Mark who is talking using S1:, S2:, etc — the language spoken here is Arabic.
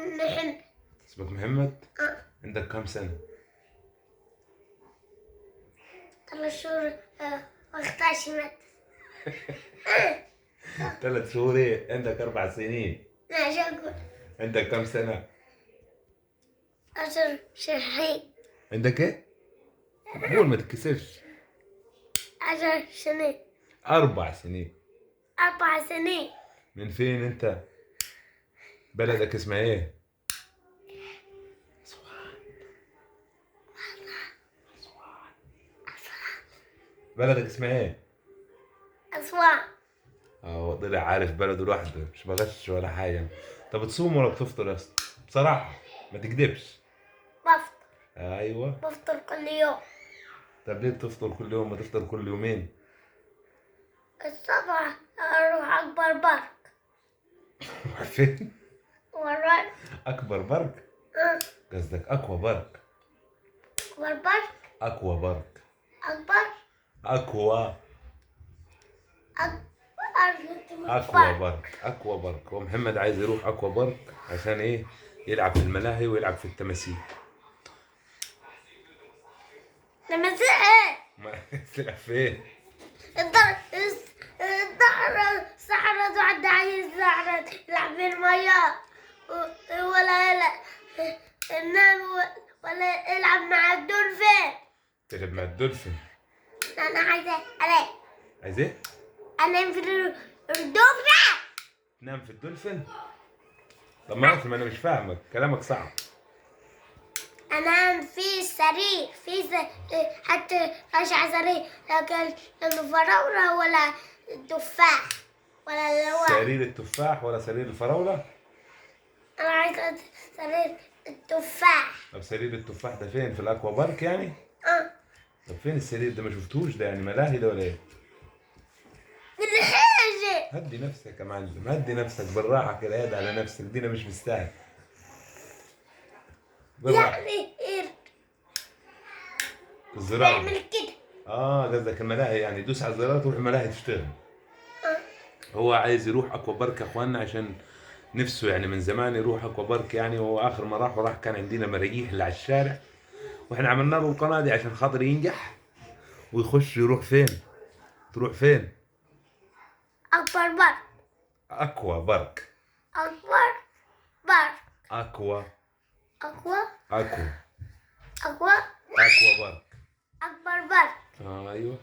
S1: محمد.
S2: اسمك محمد؟ عندك كم سنة؟
S1: 3 شهور و11 مادة.
S2: 3 شهور ايه؟ عندك 4 سنين.
S1: لا شو أقول؟
S2: عندك كم سنة؟
S1: 10 شهرين.
S2: عندك ايه؟ قول ما تتكسفش.
S1: 10 سنين.
S2: 4 سنين.
S1: 4 سنين.
S2: من فين انت؟ بلدك اسمها ايه؟ بلدك اسمها ايه؟
S1: أسوان.
S2: اه طلع عارف بلده لوحده، مش بغش ولا حاجة. طب بتصوم ولا بتفطر يا اسطى؟ بصراحة ما تكدبش.
S1: بفطر.
S2: ايوه.
S1: بفطر كل يوم.
S2: طب ليه بتفطر كل يوم؟ ما تفطر كل يومين.
S1: الصبح أروح أكبر بارك.
S2: فين؟
S1: وراي.
S2: اكبر برك؟ قصدك اكوا برك.
S1: أكبر بارك.
S2: اكوا برك.
S1: أكبر.
S2: اكوا. اكوا برك. اكوا برك. ومحمد عايز يروح اكوا برك عشان ايه؟ يلعب في الملاهي ويلعب في التماثيل.
S1: لما زهق
S2: ما تلعب فين؟
S1: الصحراء واحد عايز الصحراء يلعب في المياه ولا يلعب ينام ولا يلعب مع الدولفين.
S2: تلعب مع الدولفين.
S1: أنا عايزة أنام.
S2: عايز ايه؟
S1: أنام في الدولفين.
S2: تنام في الدولفين؟ طب ما انا مش فاهمك، كلامك صعب.
S1: أنام في السرير حتى أشعر سرير، لكن الفراولة ولا التفاح ولا اللوان.
S2: سرير التفاح ولا سرير الفراولة؟
S1: أنا عايزة سرير التفاح.
S2: طب سرير التفاح ده فين؟ في الاكوا بارك يعني؟ طب فين السرير ده؟ ما شفتوش ده، يعني ملاهي ده ولا ايه؟
S1: بالحاجة.
S2: هدي نفسك يا معلم، هدي نفسك بالراحة كده، هدي على نفسك، دينا مش مستاهل. بالراحة.
S1: يعني
S2: الزراعة.
S1: اعمل كده.
S2: قصدك الملاهي، يعني دوس على الزرار تروح الملاهي تشتغل. هو عايز يروح اكوا بارك يا اخوانا، عشان نفسه يعني من زمان يروح اكوا بارك يعني. وهو اخر ما راح كان عندنا مراجيح اللي على الشارع، واحنا عملنا له القناة دي عشان خاطر ينجح ويخش. يروح فين؟ تروح فين؟
S1: أكبر بارك.
S2: اكوا بارك.
S1: أكبر بارك.
S2: اكوا.
S1: أكوا.
S2: اكوا.
S1: أكوا.
S2: اكوا بارك.
S1: أكبر بارك.
S2: ايوه.